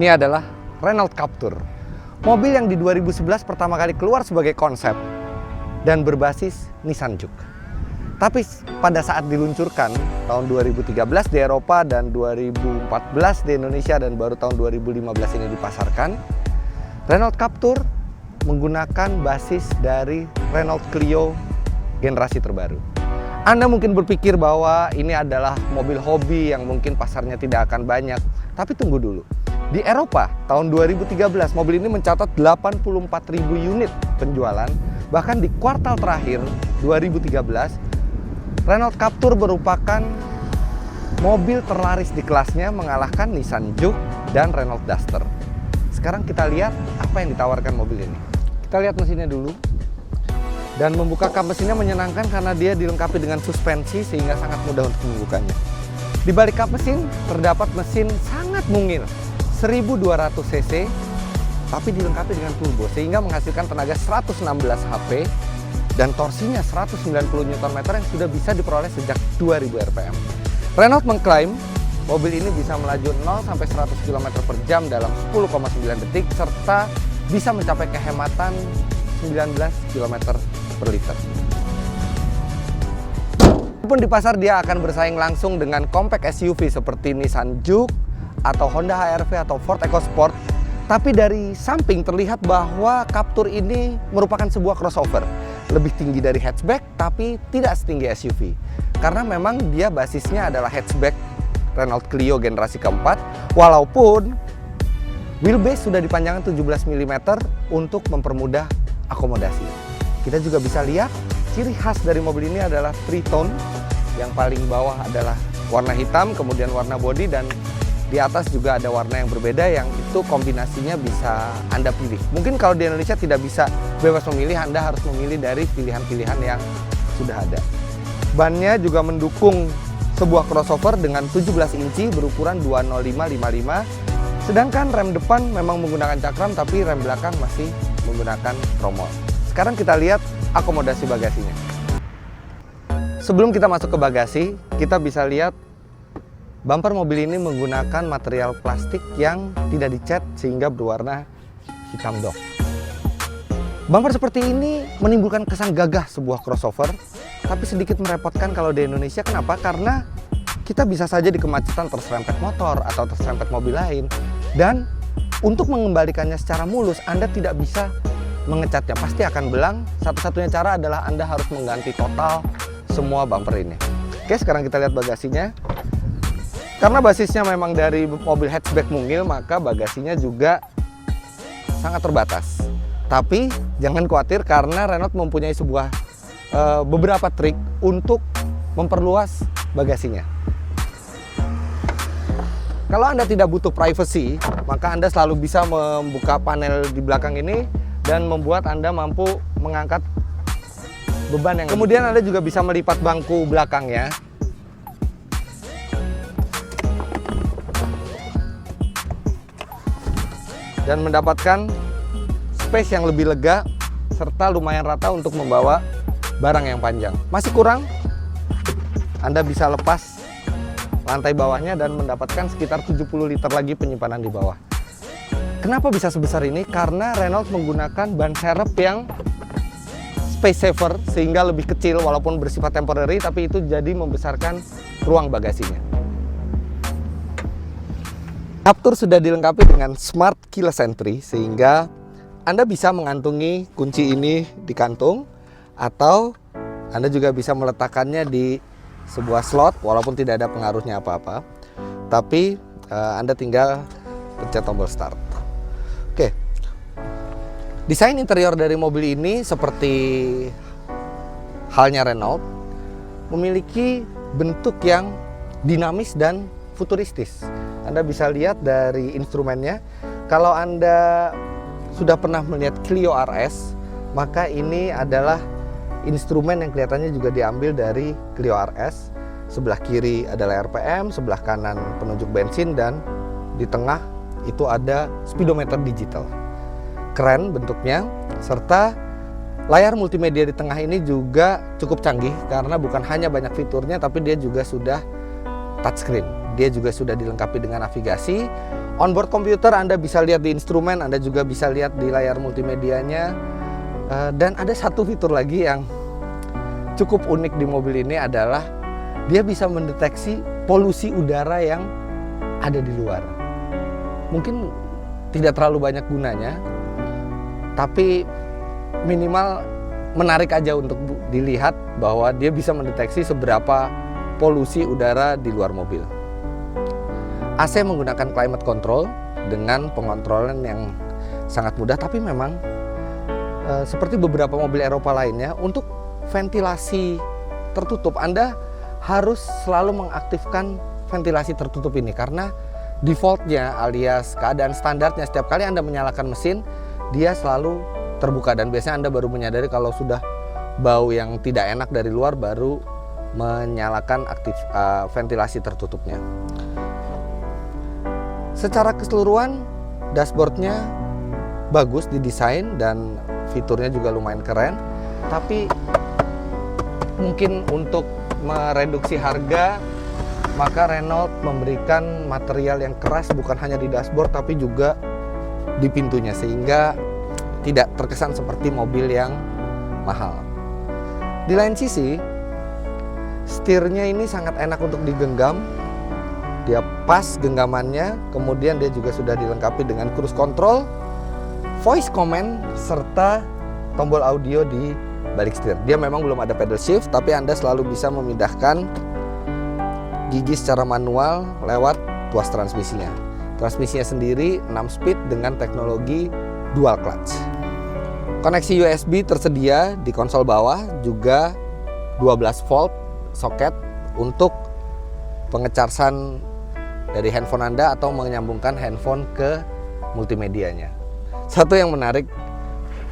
Ini adalah Renault Captur, mobil yang di 2011 pertama kali keluar sebagai konsep dan berbasis Nissan Juke. Tapi pada saat diluncurkan tahun 2013 di Eropa dan 2014 di Indonesia dan baru tahun 2015 ini dipasarkan, Renault Captur menggunakan basis dari Renault Clio generasi terbaru. Anda mungkin berpikir bahwa ini adalah mobil hobi yang mungkin pasarnya tidak akan banyak, tapi tunggu dulu. Di Eropa tahun 2013 mobil ini mencatat 84.000 unit penjualan. Bahkan di kuartal terakhir 2013 Renault Captur merupakan mobil terlaris di kelasnya, mengalahkan Nissan Juke dan Renault Duster. Sekarang kita lihat apa yang ditawarkan mobil ini. Kita lihat mesinnya dulu. Dan membuka kap mesinnya menyenangkan karena dia dilengkapi dengan suspensi sehingga sangat mudah untuk membukanya. Di balik kap mesin terdapat mesin sangat mungil 1200 cc tapi dilengkapi dengan turbo sehingga menghasilkan tenaga 116 HP dan torsinya 190 Nm yang sudah bisa diperoleh sejak 2000 rpm. Renault mengklaim mobil ini bisa melaju 0 sampai 100 km per jam dalam 10,9 detik serta bisa mencapai kehematan 19 km per liter. Walaupun di pasar dia akan bersaing langsung dengan compact SUV seperti Nissan Juke atau Honda HR-V atau Ford EcoSport, tapi dari samping terlihat bahwa Captur ini merupakan sebuah crossover. Lebih tinggi dari hatchback tapi tidak setinggi SUV. Karena memang dia basisnya adalah hatchback Renault Clio generasi keempat, walaupun wheelbase sudah dipanjangkan 17 mm untuk mempermudah akomodasi. Kita juga bisa lihat ciri khas dari mobil ini adalah three-tone. Yang paling bawah adalah warna hitam, kemudian warna body, dan di atas juga ada warna yang berbeda yang itu kombinasinya bisa Anda pilih. Mungkin kalau di Indonesia tidak bisa bebas memilih, Anda harus memilih dari pilihan-pilihan yang sudah ada. Bannya juga mendukung sebuah crossover dengan 17 inci berukuran 205/55. Sedangkan rem depan memang menggunakan cakram tapi rem belakang masih menggunakan tromol. Sekarang kita lihat akomodasi bagasinya. Sebelum kita masuk ke bagasi, kita bisa lihat bumper mobil ini menggunakan material plastik yang tidak dicat sehingga berwarna hitam dok. Bumper seperti ini menimbulkan kesan gagah sebuah crossover, tapi sedikit merepotkan kalau di Indonesia. Kenapa? Karena kita bisa saja di kemacetan terserempet motor atau terserempet mobil lain. Dan untuk mengembalikannya secara mulus, Anda tidak bisa mengecatnya, pasti akan belang. Satu-satunya cara adalah Anda harus mengganti total semua bumper ini. Oke, sekarang kita lihat bagasinya. Karena basisnya memang dari mobil hatchback mungil, maka bagasinya juga sangat terbatas. Tapi jangan khawatir karena Renault mempunyai beberapa trik untuk memperluas bagasinya. Kalau Anda tidak butuh privacy, maka Anda selalu bisa membuka panel di belakang ini dan membuat Anda mampu mengangkat beban yang kemudian Anda juga bisa melipat bangku belakangnya. Dan mendapatkan space yang lebih lega serta lumayan rata untuk membawa barang yang panjang. Masih kurang, Anda bisa lepas lantai bawahnya dan mendapatkan sekitar 70 liter lagi penyimpanan di bawah. Kenapa bisa sebesar ini? Karena Renault menggunakan ban serep yang space saver sehingga lebih kecil walaupun bersifat temporary, tapi itu jadi membesarkan ruang bagasinya. Captur sudah dilengkapi dengan Smart Keyless Entry sehingga Anda bisa mengantungi kunci ini di kantung atau Anda juga bisa meletakkannya di sebuah slot walaupun tidak ada pengaruhnya apa-apa. Tapi Anda tinggal pencet tombol start. Oke. Desain interior dari mobil ini seperti halnya Renault memiliki bentuk yang dinamis dan futuristis. Anda bisa lihat dari instrumennya. Kalau Anda sudah pernah melihat Clio RS, maka ini adalah instrumen yang kelihatannya juga diambil dari Clio RS. Sebelah kiri adalah RPM, sebelah kanan penunjuk bensin, dan di tengah itu ada speedometer digital. Keren bentuknya, serta layar multimedia di tengah ini juga cukup canggih karena bukan hanya banyak fiturnya, tapi dia juga sudah touchscreen. dia juga sudah dilengkapi dengan navigasi. Onboard komputer Anda bisa lihat di instrumen, Anda juga bisa lihat di layar multimedianya. Dan ada satu fitur lagi yang cukup unik di mobil ini adalah dia bisa mendeteksi polusi udara yang ada di luar. Mungkin tidak terlalu banyak gunanya, tapi minimal menarik aja untuk dilihat bahwa dia bisa mendeteksi seberapa polusi udara di luar mobil. AC menggunakan climate control dengan pengontrolan yang sangat mudah, tapi memang seperti beberapa mobil Eropa lainnya, untuk ventilasi tertutup Anda harus selalu mengaktifkan ventilasi tertutup ini, karena defaultnya alias keadaan standarnya setiap kali Anda menyalakan mesin dia selalu terbuka, dan biasanya Anda baru menyadari kalau sudah bau yang tidak enak dari luar baru menyalakan ventilasi tertutupnya. Secara keseluruhan dashboardnya bagus didesain dan fiturnya juga lumayan keren, tapi mungkin untuk mereduksi harga maka Renault memberikan material yang keras bukan hanya di dashboard tapi juga di pintunya, sehingga tidak terkesan seperti mobil yang mahal. Di lain sisi, setirnya ini sangat enak untuk digenggam. Dia pas genggamannya, kemudian dia juga sudah dilengkapi dengan cruise control, voice command, serta tombol audio di balik setir. Dia memang belum ada pedal shift, tapi Anda selalu bisa memindahkan gigi secara manual lewat tuas transmisinya. Transmisinya sendiri 6 speed dengan teknologi dual clutch. Koneksi USB tersedia di konsol bawah, juga 12 volt soket untuk pengecasan dari handphone Anda atau menyambungkan handphone ke multimedianya. Satu yang menarik,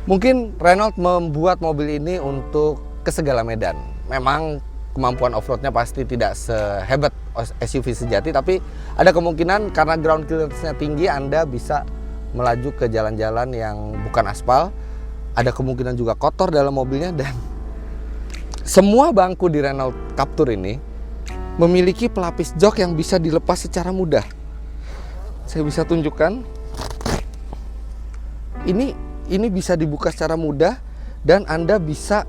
mungkin Renault membuat mobil ini untuk ke segala medan. Memang kemampuan off-roadnya pasti tidak sehebat SUV sejati, tapi ada kemungkinan karena ground clearance-nya tinggi Anda bisa melaju ke jalan-jalan yang bukan aspal. Ada kemungkinan juga kotor dalam mobilnya, dan semua bangku di Renault Captur ini memiliki pelapis jok yang bisa dilepas secara mudah. Saya bisa tunjukkan. Ini bisa dibuka secara mudah dan Anda bisa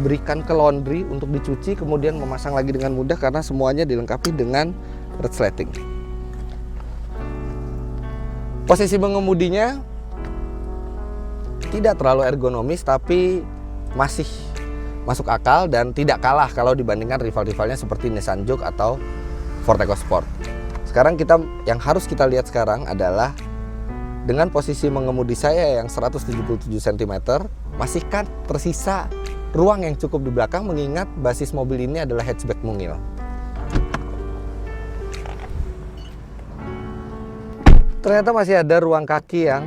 berikan ke laundry untuk dicuci, kemudian memasang lagi dengan mudah karena semuanya dilengkapi dengan resleting. Posisi mengemudinya tidak terlalu ergonomis tapi masih masuk akal dan tidak kalah kalau dibandingkan rival-rivalnya seperti Nissan Juke atau Ford EcoSport. Sekarang yang harus kita lihat sekarang adalah dengan posisi mengemudi saya yang 177 cm, masihkah tersisa ruang yang cukup di belakang, mengingat basis mobil ini adalah hatchback mungil. Ternyata masih ada ruang kaki yang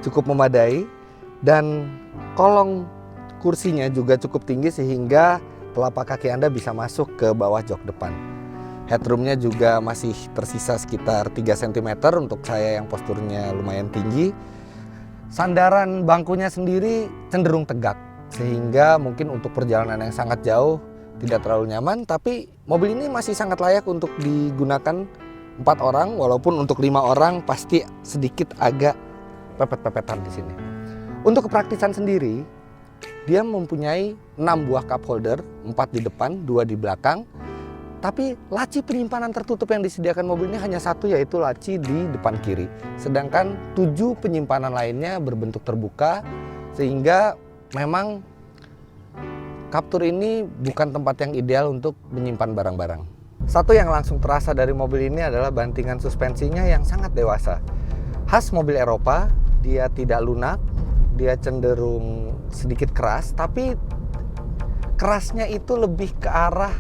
cukup memadai dan kolong kursinya juga cukup tinggi sehingga telapak kaki Anda bisa masuk ke bawah jok depan. Headroomnya juga masih tersisa sekitar 3 cm untuk saya yang posturnya lumayan tinggi. Sandaran bangkunya sendiri cenderung tegak, sehingga mungkin untuk perjalanan yang sangat jauh tidak terlalu nyaman, tapi mobil ini masih sangat layak untuk digunakan 4 orang, walaupun untuk 5 orang pasti sedikit agak pepet-pepetan di sini. Untuk kepraktisan sendiri, dia mempunyai 6 buah cup holder, 4 di depan, 2 di belakang. Tapi laci penyimpanan tertutup yang disediakan mobil ini hanya satu, yaitu laci di depan kiri. Sedangkan 7 penyimpanan lainnya berbentuk terbuka, sehingga memang Captur ini bukan tempat yang ideal untuk menyimpan barang-barang. Satu yang langsung terasa dari mobil ini adalah bantingan suspensinya yang sangat dewasa. Khas mobil Eropa, dia tidak lunak, dia cenderung sedikit keras, tapi kerasnya itu lebih ke arah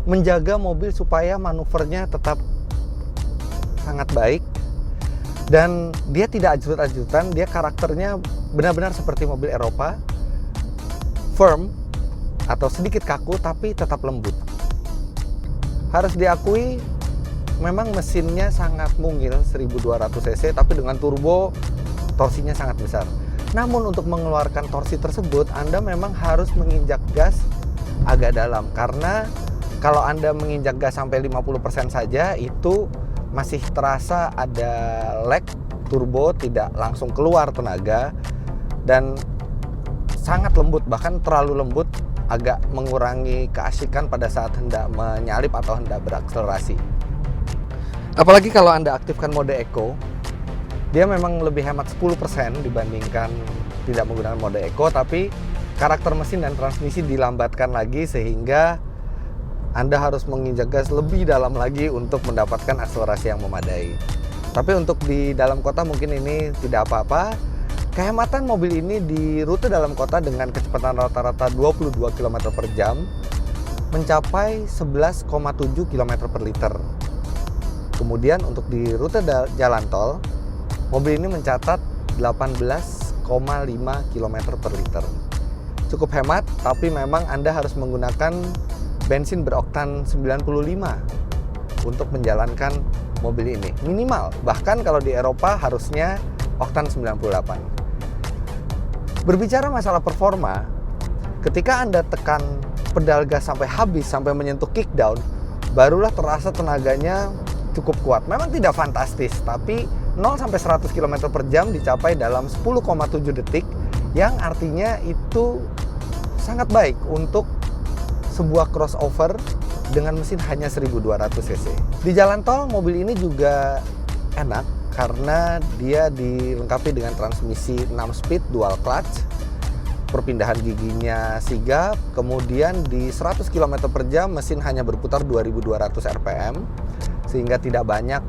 menjaga mobil supaya manuvernya tetap sangat baik, dan dia tidak ajut-ajutan. Dia karakternya benar-benar seperti mobil Eropa, firm atau sedikit kaku tapi tetap lembut. Harus diakui memang mesinnya sangat mungil, 1200 cc, tapi dengan turbo torsinya sangat besar. Namun untuk mengeluarkan torsi tersebut Anda memang harus menginjak gas agak dalam, karena Kalau Anda menginjak gas sampai 50% saja, itu masih terasa ada lag, turbo tidak langsung keluar tenaga, dan sangat lembut, bahkan terlalu lembut, agak mengurangi keasikan pada saat hendak menyalip atau hendak berakselerasi. Apalagi kalau Anda aktifkan mode Eco, dia memang lebih hemat 10% dibandingkan tidak menggunakan mode Eco, tapi karakter mesin dan transmisi dilambatkan lagi sehingga Anda harus menginjak gas lebih dalam lagi untuk mendapatkan akselerasi yang memadai. Tapi untuk di dalam kota mungkin ini tidak apa-apa. Kehematan mobil ini di rute dalam kota dengan kecepatan rata-rata 22 km per jam mencapai 11,7 km per liter. Kemudian untuk di rute jalan tol, mobil ini mencatat 18,5 km per liter. Cukup hemat, tapi memang Anda harus menggunakan bensin beroktan 95 untuk menjalankan mobil ini. Minimal, bahkan kalau di Eropa harusnya oktan 98. Berbicara masalah performa, ketika Anda tekan pedal gas sampai habis, sampai menyentuh kickdown, barulah terasa tenaganya cukup kuat. Memang tidak fantastis, tapi 0 sampai 100 km per jam dicapai dalam 10,7 detik, yang artinya itu sangat baik untuk sebuah crossover dengan mesin hanya 1200 cc. Di jalan tol, mobil ini juga enak karena dia dilengkapi dengan transmisi 6 speed dual clutch, perpindahan giginya sigap, kemudian di 100 km per jam mesin hanya berputar 2200 rpm, sehingga tidak banyak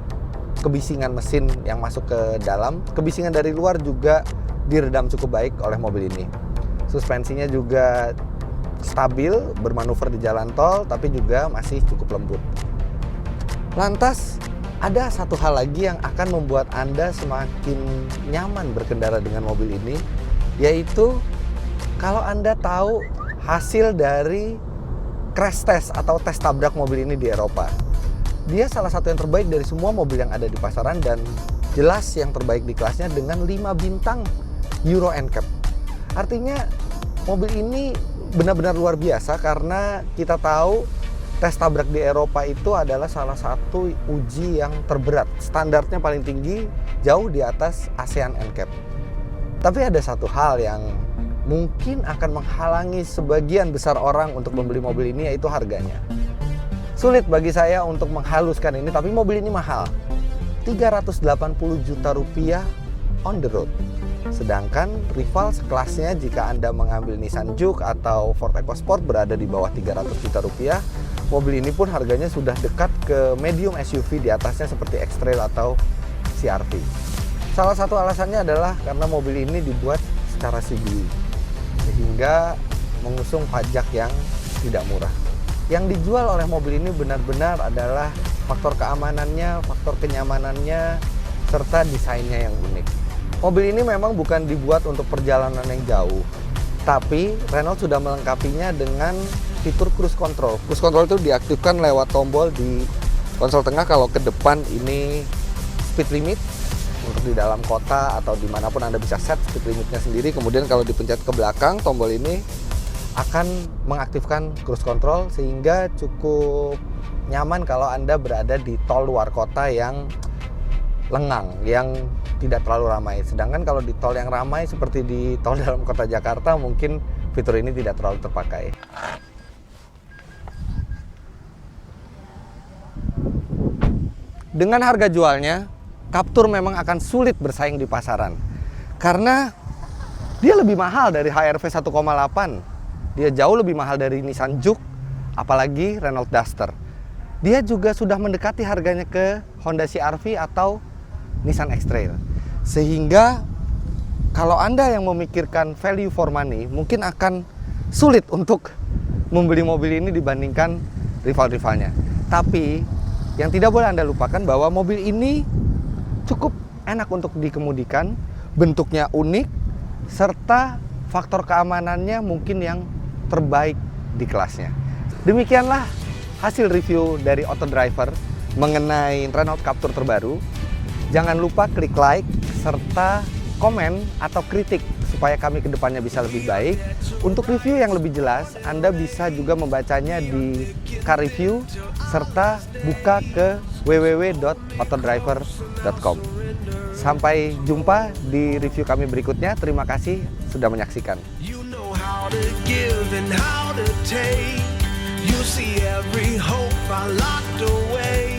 kebisingan mesin yang masuk ke dalam. Kebisingan dari luar juga diredam cukup baik oleh mobil ini. Suspensinya juga stabil, bermanuver di jalan tol, tapi juga masih cukup lembut. Lantas, ada satu hal lagi yang akan membuat Anda semakin nyaman berkendara dengan mobil ini, yaitu kalau Anda tahu hasil dari crash test atau tes tabrak mobil ini di Eropa. Dia salah satu yang terbaik dari semua mobil yang ada di pasaran dan jelas yang terbaik di kelasnya dengan 5 bintang Euro NCAP. Artinya mobil ini benar-benar luar biasa karena kita tahu tes tabrak di Eropa itu adalah salah satu uji yang terberat. Standarnya paling tinggi, jauh di atas ASEAN NCAP. Tapi ada satu hal yang mungkin akan menghalangi sebagian besar orang untuk membeli mobil ini, yaitu harganya. Sulit bagi saya untuk menghaluskan ini, tapi mobil ini mahal. 380 juta rupiah on the road. Sedangkan rival sekelasnya jika Anda mengambil Nissan Juke atau Ford EcoSport berada di bawah 300 juta rupiah. Mobil ini pun harganya sudah dekat ke medium SUV di atasnya seperti X-Trail atau CR-V. Salah satu alasannya adalah karena mobil ini dibuat secara CBE, sehingga mengusung pajak yang tidak murah. Yang dijual oleh mobil ini benar-benar adalah faktor keamanannya, faktor kenyamanannya, serta desainnya yang unik. Mobil ini memang bukan dibuat untuk perjalanan yang jauh, tapi Renault sudah melengkapinya dengan fitur cruise control. Cruise control itu diaktifkan lewat tombol di konsol tengah. Kalau ke depan ini speed limit, untuk di dalam kota atau dimanapun Anda bisa set speed limitnya sendiri. Kemudian kalau dipencet ke belakang, tombol ini akan mengaktifkan cruise control sehingga cukup nyaman kalau Anda berada di tol luar kota yang lengang, yang tidak terlalu ramai. Sedangkan kalau di tol yang ramai seperti di tol dalam kota Jakarta, mungkin fitur ini tidak terlalu terpakai. Dengan harga jualnya, Captur memang akan sulit bersaing di pasaran karena dia lebih mahal dari HR-V 1,8. Dia jauh lebih mahal dari Nissan Juke, apalagi Renault Duster. Dia juga sudah mendekati harganya ke Honda CR-V atau Nissan X-Trail. Sehingga kalau Anda yang memikirkan value for money, mungkin akan sulit untuk membeli mobil ini dibandingkan rival-rivalnya. Tapi yang tidak boleh Anda lupakan bahwa mobil ini cukup enak untuk dikemudikan, bentuknya unik, serta faktor keamanannya mungkin yang terbaik di kelasnya. Demikianlah hasil review dari Autodriver mengenai Renault Captur terbaru. Jangan lupa klik like serta komen atau kritik supaya kami kedepannya bisa lebih baik. Untuk review yang lebih jelas, Anda bisa juga membacanya di Car Review serta buka ke www.autodriver.com. Sampai jumpa di review kami berikutnya. Terima kasih sudah menyaksikan. You know how to give and how to take. You see every hope I locked away.